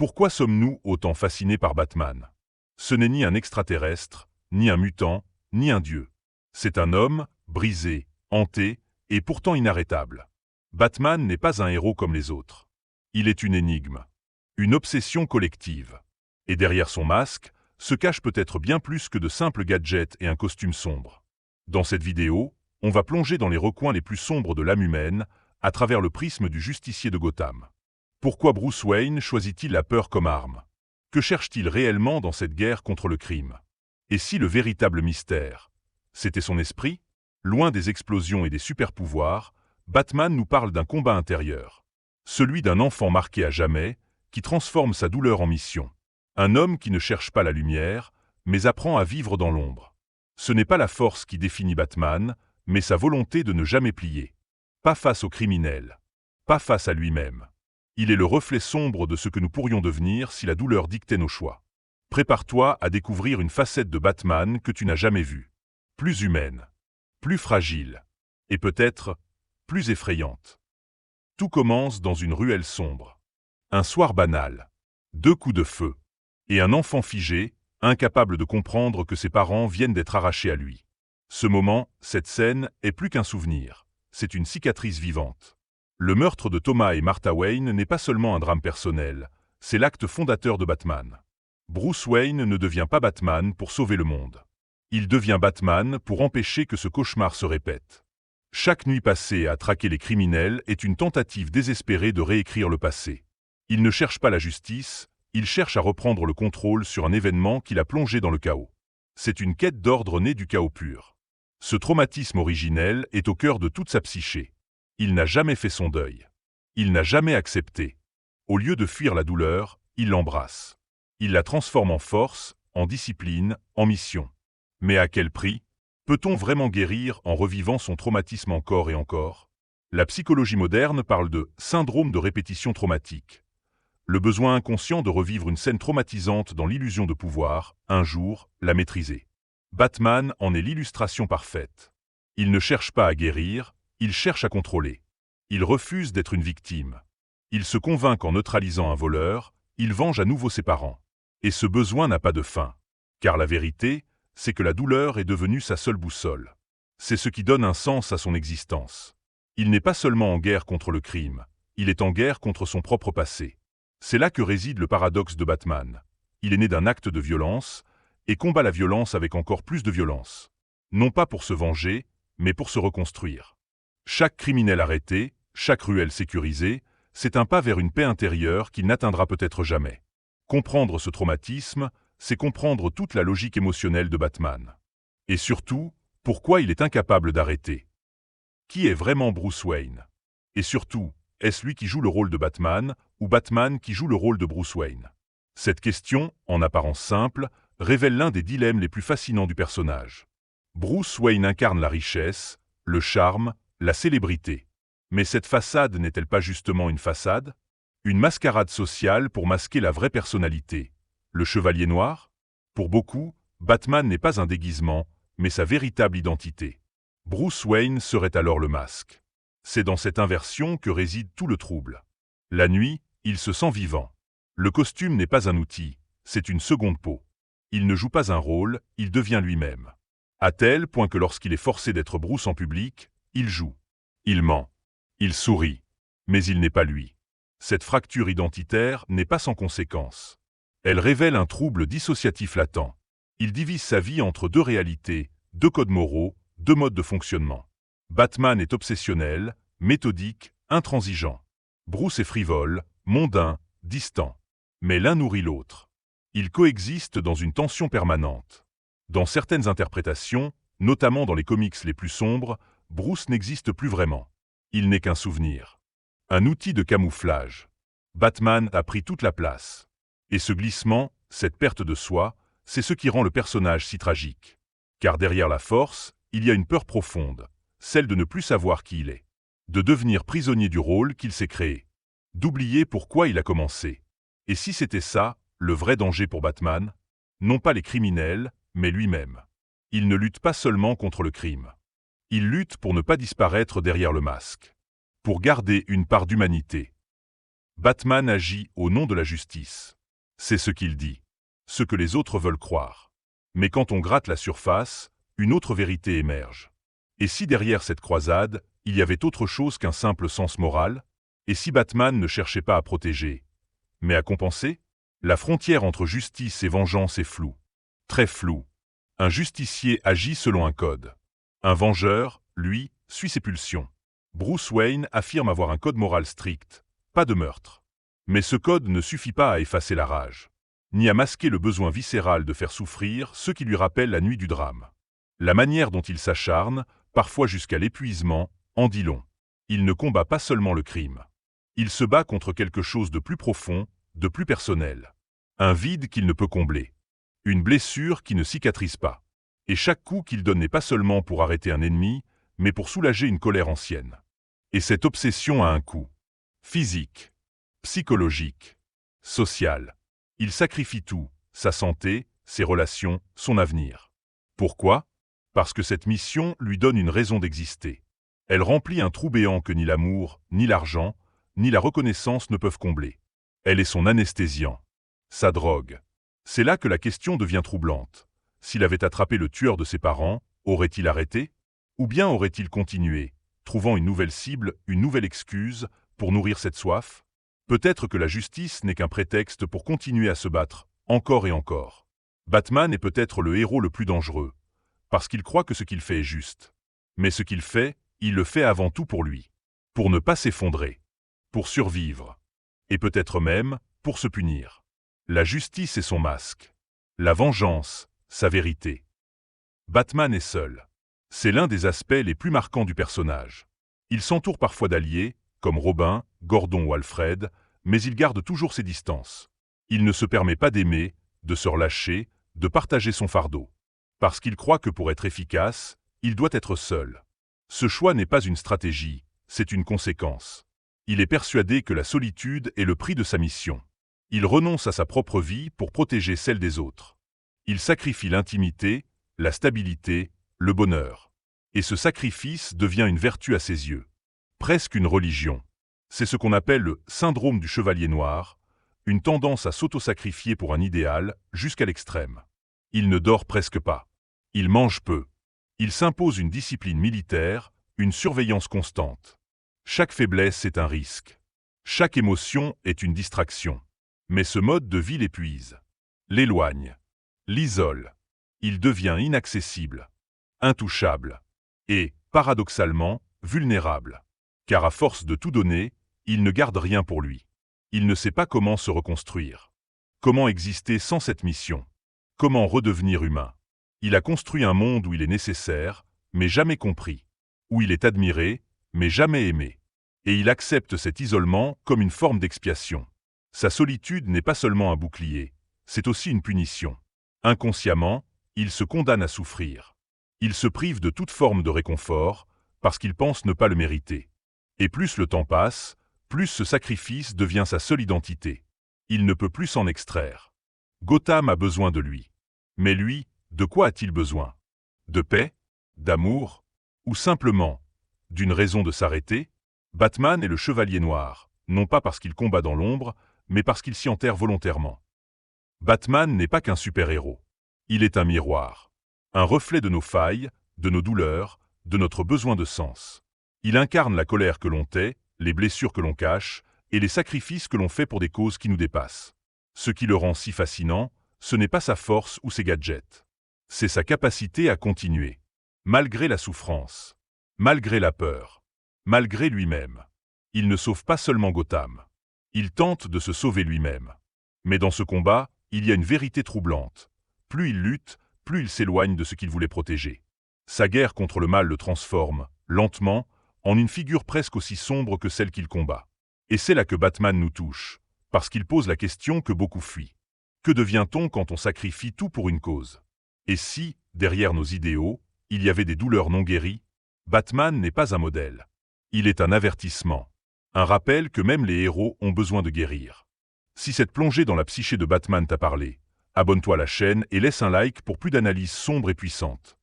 Pourquoi sommes-nous autant fascinés par Batman? Ce n'est ni un extraterrestre, ni un mutant, ni un dieu. C'est un homme, brisé, hanté, et pourtant inarrêtable. Batman n'est pas un héros comme les autres. Il est une énigme, une obsession collective. Et derrière son masque, se cache peut-être bien plus que de simples gadgets et un costume sombre. Dans cette vidéo, on va plonger dans les recoins les plus sombres de l'âme humaine, à travers le prisme du justicier de Gotham. Pourquoi Bruce Wayne choisit-il la peur comme arme? Que cherche-t-il réellement dans cette guerre contre le crime? Et si le véritable mystère, c'était son esprit? Loin des explosions et des super-pouvoirs, Batman nous parle d'un combat intérieur. Celui d'un enfant marqué à jamais, qui transforme sa douleur en mission. Un homme qui ne cherche pas la lumière, mais apprend à vivre dans l'ombre. Ce n'est pas la force qui définit Batman, mais sa volonté de ne jamais plier. Pas face aux criminels, pas face à lui-même. Il est le reflet sombre de ce que nous pourrions devenir si la douleur dictait nos choix. Prépare-toi à découvrir une facette de Batman que tu n'as jamais vue. Plus humaine, plus fragile, et peut-être plus effrayante. Tout commence dans une ruelle sombre. Un soir banal, 2 coups de feu, et un enfant figé, incapable de comprendre que ses parents viennent d'être arrachés à lui. Ce moment, cette scène, est plus qu'un souvenir, c'est une cicatrice vivante. Le meurtre de Thomas et Martha Wayne n'est pas seulement un drame personnel, c'est l'acte fondateur de Batman. Bruce Wayne ne devient pas Batman pour sauver le monde. Il devient Batman pour empêcher que ce cauchemar se répète. Chaque nuit passée à traquer les criminels est une tentative désespérée de réécrire le passé. Il ne cherche pas la justice, il cherche à reprendre le contrôle sur un événement qui l'a plongé dans le chaos. C'est une quête d'ordre née du chaos pur. Ce traumatisme originel est au cœur de toute sa psyché. Il n'a jamais fait son deuil. Il n'a jamais accepté. Au lieu de fuir la douleur, il l'embrasse. Il la transforme en force, en discipline, en mission. Mais à quel prix? Peut-on vraiment guérir en revivant son traumatisme encore et encore? La psychologie moderne parle de « syndrome de répétition traumatique ». Le besoin inconscient de revivre une scène traumatisante dans l'illusion de pouvoir, un jour, la maîtriser. Batman en est l'illustration parfaite. Il ne cherche pas à guérir, il cherche à contrôler. Il refuse d'être une victime. Il se convainc qu'en neutralisant un voleur, il venge à nouveau ses parents. Et ce besoin n'a pas de fin. Car la vérité, c'est que la douleur est devenue sa seule boussole. C'est ce qui donne un sens à son existence. Il n'est pas seulement en guerre contre le crime, il est en guerre contre son propre passé. C'est là que réside le paradoxe de Batman. Il est né d'un acte de violence, et combat la violence avec encore plus de violence. Non pas pour se venger, mais pour se reconstruire. Chaque criminel arrêté, chaque ruelle sécurisée, c'est un pas vers une paix intérieure qu'il n'atteindra peut-être jamais. Comprendre ce traumatisme, c'est comprendre toute la logique émotionnelle de Batman. Et surtout, pourquoi il est incapable d'arrêter. Qui est vraiment Bruce Wayne? Et surtout, est-ce lui qui joue le rôle de Batman, ou Batman qui joue le rôle de Bruce Wayne? Cette question, en apparence simple, révèle l'un des dilemmes les plus fascinants du personnage. Bruce Wayne incarne la richesse, le charme, la célébrité. Mais cette façade n'est-elle pas justement une façade? Une mascarade sociale pour masquer la vraie personnalité. Le chevalier noir? Pour beaucoup, Batman n'est pas un déguisement, mais sa véritable identité. Bruce Wayne serait alors le masque. C'est dans cette inversion que réside tout le trouble. La nuit, il se sent vivant. Le costume n'est pas un outil, c'est une seconde peau. Il ne joue pas un rôle, il devient lui-même. À tel point que lorsqu'il est forcé d'être Bruce en public, il joue. Il ment. Il sourit. Mais il n'est pas lui. Cette fracture identitaire n'est pas sans conséquence. Elle révèle un trouble dissociatif latent. Il divise sa vie entre 2 réalités, 2 codes moraux, 2 modes de fonctionnement. Batman est obsessionnel, méthodique, intransigeant. Bruce est frivole, mondain, distant. Mais l'un nourrit l'autre. Ils coexistent dans une tension permanente. Dans certaines interprétations, notamment dans les comics les plus sombres, Bruce n'existe plus vraiment. Il n'est qu'un souvenir. Un outil de camouflage. Batman a pris toute la place. Et ce glissement, cette perte de soi, c'est ce qui rend le personnage si tragique. Car derrière la force, il y a une peur profonde, celle de ne plus savoir qui il est. De devenir prisonnier du rôle qu'il s'est créé. D'oublier pourquoi il a commencé. Et si c'était ça, le vrai danger pour Batman? Non pas les criminels, mais lui-même. Il ne lutte pas seulement contre le crime. Il lutte pour ne pas disparaître derrière le masque. Pour garder une part d'humanité. Batman agit au nom de la justice. C'est ce qu'il dit. Ce que les autres veulent croire. Mais quand on gratte la surface, une autre vérité émerge. Et si derrière cette croisade, il y avait autre chose qu'un simple sens moral? Et si Batman ne cherchait pas à protéger, mais à compenser? La frontière entre justice et vengeance est floue. Très floue. Un justicier agit selon un code. Un vengeur, lui, suit ses pulsions. Bruce Wayne affirme avoir un code moral strict, pas de meurtre. Mais ce code ne suffit pas à effacer la rage, ni à masquer le besoin viscéral de faire souffrir ceux qui lui rappellent la nuit du drame. La manière dont il s'acharne, parfois jusqu'à l'épuisement, en dit long. Il ne combat pas seulement le crime. Il se bat contre quelque chose de plus profond, de plus personnel. Un vide qu'il ne peut combler. Une blessure qui ne cicatrise pas. Et chaque coup qu'il donne n'est pas seulement pour arrêter un ennemi, mais pour soulager une colère ancienne. Et cette obsession a un coût. Physique, psychologique, social. Il sacrifie tout, sa santé, ses relations, son avenir. Pourquoi? Parce que cette mission lui donne une raison d'exister. Elle remplit un trou béant que ni l'amour, ni l'argent, ni la reconnaissance ne peuvent combler. Elle est son anesthésiant, sa drogue. C'est là que la question devient troublante. S'il avait attrapé le tueur de ses parents, aurait-il arrêté? Ou bien aurait-il continué, trouvant une nouvelle cible, une nouvelle excuse, pour nourrir cette soif? Peut-être que la justice n'est qu'un prétexte pour continuer à se battre, encore et encore. Batman est peut-être le héros le plus dangereux, parce qu'il croit que ce qu'il fait est juste. Mais ce qu'il fait, il le fait avant tout pour lui. Pour ne pas s'effondrer. Pour survivre. Et peut-être même, pour se punir. La justice est son masque. La vengeance, sa vérité. Batman est seul. C'est l'un des aspects les plus marquants du personnage. Il s'entoure parfois d'alliés, comme Robin, Gordon ou Alfred, mais il garde toujours ses distances. Il ne se permet pas d'aimer, de se relâcher, de partager son fardeau. Parce qu'il croit que pour être efficace, il doit être seul. Ce choix n'est pas une stratégie, c'est une conséquence. Il est persuadé que la solitude est le prix de sa mission. Il renonce à sa propre vie pour protéger celle des autres. Il sacrifie l'intimité, la stabilité, le bonheur. Et ce sacrifice devient une vertu à ses yeux. Presque une religion. C'est ce qu'on appelle le syndrome du chevalier noir, une tendance à s'auto-sacrifier pour un idéal jusqu'à l'extrême. Il ne dort presque pas. Il mange peu. Il s'impose une discipline militaire, une surveillance constante. Chaque faiblesse est un risque. Chaque émotion est une distraction. Mais ce mode de vie l'épuise, l'éloigne, l'isole. Il devient inaccessible, intouchable et, paradoxalement, vulnérable. Car à force de tout donner, il ne garde rien pour lui. Il ne sait pas comment se reconstruire. Comment exister sans cette mission? Comment redevenir humain? Il a construit un monde où il est nécessaire, mais jamais compris. Où il est admiré, mais jamais aimé. Et il accepte cet isolement comme une forme d'expiation. Sa solitude n'est pas seulement un bouclier, c'est aussi une punition. Inconsciemment, il se condamne à souffrir. Il se prive de toute forme de réconfort, parce qu'il pense ne pas le mériter. Et plus le temps passe, plus ce sacrifice devient sa seule identité. Il ne peut plus s'en extraire. Gotham a besoin de lui. Mais lui, de quoi a-t-il besoin? De paix? D'amour? Ou simplement, d'une raison de s'arrêter? Batman est le chevalier noir, non pas parce qu'il combat dans l'ombre, mais parce qu'il s'y enterre volontairement. Batman n'est pas qu'un super-héros. Il est un miroir. Un reflet de nos failles, de nos douleurs, de notre besoin de sens. Il incarne la colère que l'on tait, les blessures que l'on cache, et les sacrifices que l'on fait pour des causes qui nous dépassent. Ce qui le rend si fascinant, ce n'est pas sa force ou ses gadgets. C'est sa capacité à continuer. Malgré la souffrance. Malgré la peur. Malgré lui-même. Il ne sauve pas seulement Gotham. Il tente de se sauver lui-même. Mais dans ce combat, il y a une vérité troublante. Plus il lutte, plus il s'éloigne de ce qu'il voulait protéger. Sa guerre contre le mal le transforme, lentement, en une figure presque aussi sombre que celle qu'il combat. Et c'est là que Batman nous touche, parce qu'il pose la question que beaucoup fuient. Que devient-on quand on sacrifie tout pour une cause? Et si, derrière nos idéaux, il y avait des douleurs non guéries? Batman n'est pas un modèle. Il est un avertissement. Un rappel que même les héros ont besoin de guérir. Si cette plongée dans la psyché de Batman t'a parlé, abonne-toi à la chaîne et laisse un like pour plus d'analyses sombres et puissantes.